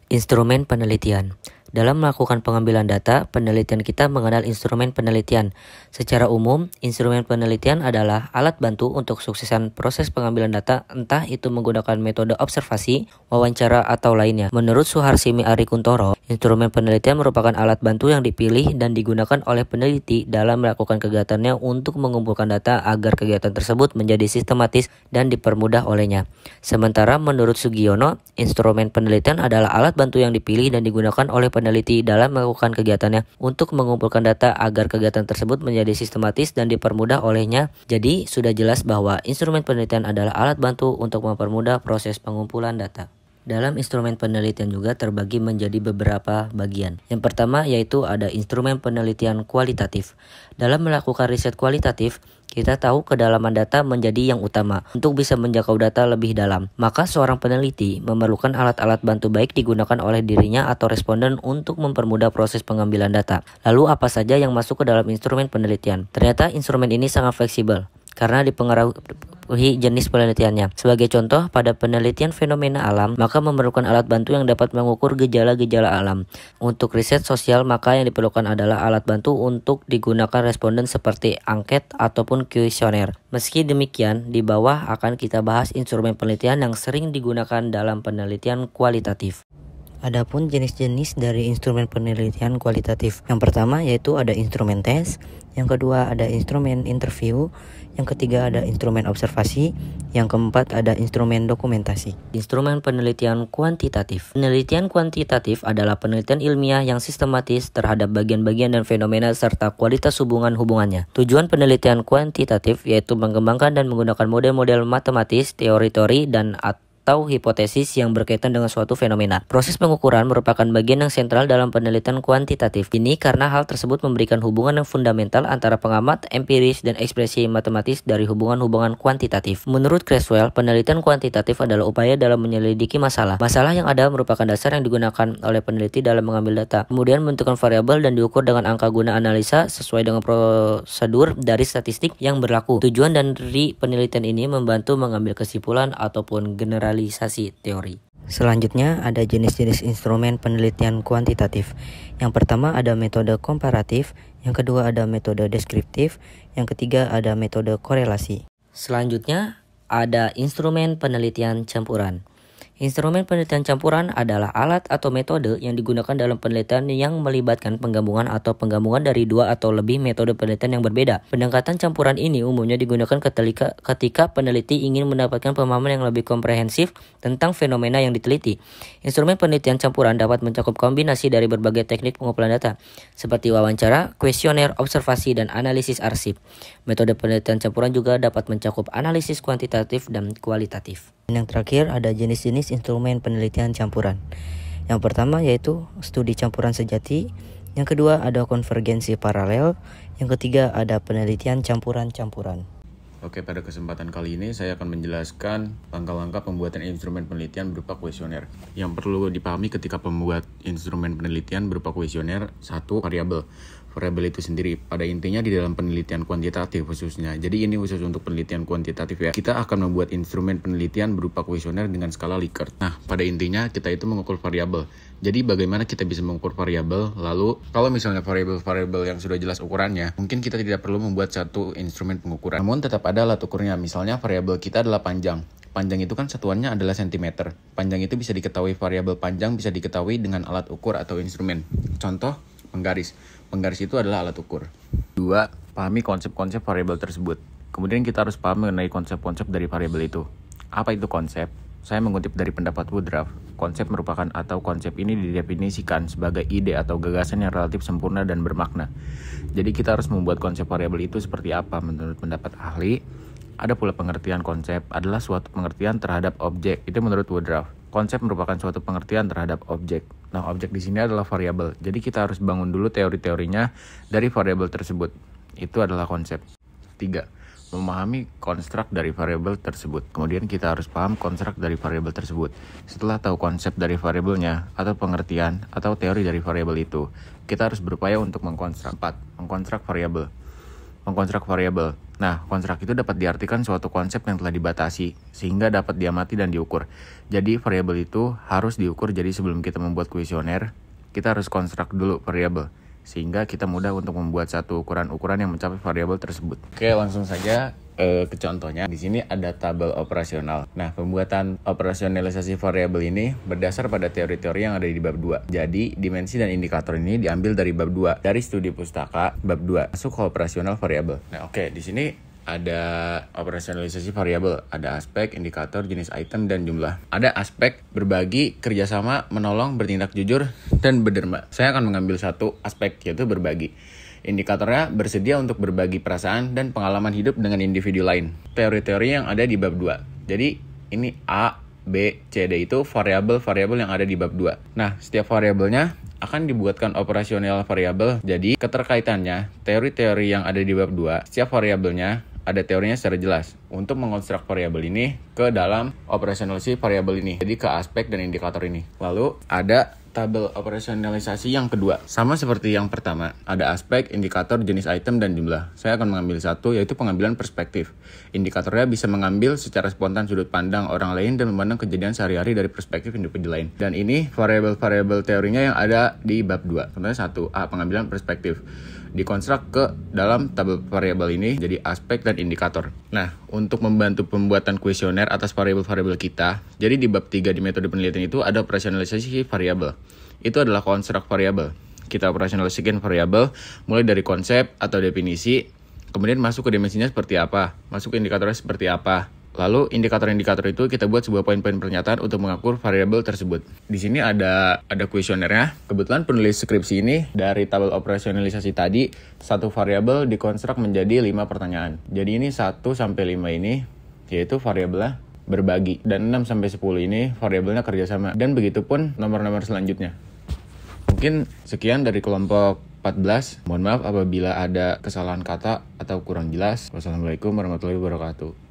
Instrumen penelitian. Dalam melakukan pengambilan data, penelitian kita mengenal instrumen penelitian. Secara umum, instrumen penelitian adalah alat bantu untuk suksesan proses pengambilan data, entah itu menggunakan metode observasi, wawancara, atau lainnya. Menurut Suharsimi Arikuntoro, instrumen penelitian merupakan alat bantu yang dipilih dan digunakan oleh peneliti dalam melakukan kegiatannya untuk mengumpulkan data agar kegiatan tersebut menjadi sistematis dan dipermudah olehnya. Sementara menurut Sugiono, instrumen penelitian adalah alat bantu yang dipilih dan digunakan oleh peneliti dalam melakukan kegiatannya untuk mengumpulkan data agar kegiatan tersebut menjadi sistematis dan dipermudah olehnya. Jadi, sudah jelas bahwa instrumen penelitian adalah alat bantu untuk mempermudah proses pengumpulan data. Dalam instrumen penelitian juga terbagi menjadi beberapa bagian. Yang pertama yaitu ada instrumen penelitian kualitatif. Dalam melakukan riset kualitatif, kita tahu kedalaman data menjadi yang utama untuk bisa menjangkau data lebih dalam. Maka seorang peneliti memerlukan alat-alat bantu baik digunakan oleh dirinya atau responden untuk mempermudah proses pengambilan data. Lalu apa saja yang masuk ke dalam instrumen penelitian? Ternyata instrumen ini sangat fleksibel karena dipengaruhi jenis penelitiannya. Sebagai contoh, pada penelitian fenomena alam, maka memerlukan alat bantu yang dapat mengukur gejala-gejala alam. Untuk riset sosial, maka yang diperlukan adalah alat bantu untuk digunakan responden seperti angket ataupun kuesioner. Meski demikian, di bawah akan kita bahas instrumen penelitian yang sering digunakan dalam penelitian kualitatif. Adapun jenis-jenis dari instrumen penelitian kualitatif. Yang pertama yaitu ada instrumen tes, yang kedua ada instrumen interview, yang ketiga ada instrumen observasi, yang keempat ada instrumen dokumentasi. Instrumen penelitian kuantitatif. Penelitian kuantitatif adalah penelitian ilmiah yang sistematis terhadap bagian-bagian dan fenomena serta kualitas hubungan-hubungannya. Tujuan penelitian kuantitatif yaitu mengembangkan dan menggunakan model-model matematis, teori-teori, dan atau hipotesis yang berkaitan dengan suatu fenomena. Proses pengukuran merupakan bagian yang sentral dalam penelitian kuantitatif. Ini karena hal tersebut memberikan hubungan yang fundamental antara pengamat empiris dan ekspresi matematis dari hubungan-hubungan kuantitatif. Menurut Creswell, penelitian kuantitatif adalah upaya dalam menyelidiki masalah. Masalah yang ada merupakan dasar yang digunakan oleh peneliti dalam mengambil data, kemudian menentukan variabel dan diukur dengan angka guna analisa sesuai dengan prosedur dari statistik yang berlaku. Tujuan dari penelitian ini membantu mengambil kesimpulan ataupun generalisasi teori. Selanjutnya ada jenis-jenis instrumen penelitian kuantitatif. Yang pertama ada metode komparatif, yang kedua ada metode deskriptif, yang ketiga ada metode korelasi. Selanjutnya ada instrumen penelitian campuran. Instrumen penelitian campuran adalah alat atau metode yang digunakan dalam penelitian yang melibatkan penggabungan atau penggabungan dari dua atau lebih metode penelitian yang berbeda. Pendekatan campuran ini umumnya digunakan ketika peneliti ingin mendapatkan pemahaman yang lebih komprehensif tentang fenomena yang diteliti. Instrumen penelitian campuran dapat mencakup kombinasi dari berbagai teknik pengumpulan data, seperti wawancara, kuesioner, observasi, dan analisis arsip. Metode penelitian campuran juga dapat mencakup analisis kuantitatif dan kualitatif. Yang terakhir ada jenis-jenis instrumen penelitian campuran. Yang pertama yaitu studi campuran sejati, yang kedua ada konvergensi paralel, yang ketiga ada penelitian campuran-campuran. Oke, pada kesempatan kali ini saya akan menjelaskan langkah-langkah pembuatan instrumen penelitian berupa kuesioner. Yang perlu dipahami ketika membuat instrumen penelitian berupa kuesioner, satu, variabel. Variabel itu sendiri pada intinya di dalam penelitian kuantitatif khususnya. Jadi ini khusus untuk penelitian kuantitatif ya. Kita akan membuat instrumen penelitian berupa kuesioner dengan skala Likert. Nah, pada intinya kita itu mengukur variabel. Jadi bagaimana kita bisa mengukur variabel? Lalu kalau misalnya variabel-variabel yang sudah jelas ukurannya, mungkin kita tidak perlu membuat satu instrumen pengukuran. Namun tetap ada alat ukurnya. Misalnya variabel kita adalah panjang. Panjang itu kan satuannya adalah sentimeter. Panjang itu bisa diketahui, variabel panjang bisa diketahui dengan alat ukur atau instrumen. Contoh, penggaris. Penggaris itu adalah alat ukur. 2. Pahami konsep-konsep variabel tersebut. Kemudian kita harus paham mengenai konsep-konsep dari variabel itu. Apa itu konsep? Saya mengutip dari pendapat Woodruff. Konsep merupakan atau konsep ini didefinisikan sebagai ide atau gagasan yang relatif sempurna dan bermakna. Jadi kita harus membuat konsep variabel itu seperti apa menurut pendapat ahli. Ada pula pengertian konsep adalah suatu pengertian terhadap objek. Itu menurut Woodruff. Konsep merupakan suatu pengertian terhadap objek. Nah, objek di sini adalah variabel. Jadi kita harus bangun dulu teori-teorinya dari variabel tersebut. Itu adalah konsep. 3. Memahami konstruk dari variabel tersebut. Kemudian kita harus paham konstruk dari variabel tersebut. Setelah tahu konsep dari variabelnya atau pengertian atau teori dari variabel itu, kita harus berupaya untuk mengkonstruk. 4. Mengkonstruk variabel. Mengkonstruk variabel. Nah, konstruk itu dapat diartikan suatu konsep yang telah dibatasi, sehingga dapat diamati dan diukur. Jadi, variabel itu harus diukur, jadi sebelum kita membuat kuesioner, kita harus konstruk dulu variabel, sehingga kita mudah untuk membuat satu ukuran-ukuran yang mencapai variabel tersebut. Oke, langsung saja ke contohnya. Di sini ada tabel operasional. Nah, pembuatan operasionalisasi variabel ini berdasar pada teori-teori yang ada di bab 2. Jadi, dimensi dan indikator ini diambil dari bab 2, dari studi pustaka bab 2, masuk ke operasional variabel. Nah, oke, di sini ada operasionalisasi variabel, ada aspek, indikator, jenis item, dan jumlah. Ada aspek berbagi, kerjasama, menolong, bertindak jujur, dan berderma. Saya akan mengambil satu aspek, yaitu berbagi. Indikatornya bersedia untuk berbagi perasaan dan pengalaman hidup dengan individu lain. Teori-teori yang ada di bab 2. Jadi ini A, B, C, D itu variabel-variabel yang ada di bab 2. Nah, setiap variabelnya akan dibuatkan operasional variabel. Jadi keterkaitannya, teori-teori yang ada di bab 2, setiap variabelnya ada teorinya secara jelas untuk mengonstruk variabel ini ke dalam operasionalisasi variabel ini. Jadi ke aspek dan indikator ini. Lalu ada tabel operasionalisasi yang kedua. Sama seperti yang pertama, ada aspek, indikator, jenis item, dan jumlah. Saya akan mengambil satu, yaitu pengambilan perspektif. Indikatornya bisa mengambil secara spontan sudut pandang orang lain dan memandang kejadian sehari-hari dari perspektif individu lain. Dan ini variabel-variabel teorinya yang ada di bab 2. Contohnya 1, A, pengambilan perspektif. Dikonstruk ke dalam tabel variabel ini jadi aspek dan indikator. Nah, untuk membantu pembuatan kuesioner atas variabel-variabel kita, jadi di bab 3 di metode penelitian itu ada operasionalisasi variabel. Itu adalah konstruk variabel. Kita operasionalisasikan variabel mulai dari konsep atau definisi, kemudian masuk ke dimensinya seperti apa, masuk ke indikatornya seperti apa. Lalu indikator-indikator itu kita buat sebuah poin-poin pernyataan untuk mengukur variabel tersebut. Di sini ada kuesionernya. Kebetulan penulis skripsi ini dari tabel operasionalisasi tadi, satu variabel dikonstruk menjadi 5 pertanyaan. Jadi ini 1 sampai 5 ini yaitu variabelnya berbagi, dan 6 sampai 10 ini variabelnya kerjasama, dan begitu pun nomor-nomor selanjutnya. Mungkin sekian dari kelompok 14. Mohon maaf apabila ada kesalahan kata atau kurang jelas. Wassalamualaikum warahmatullahi wabarakatuh.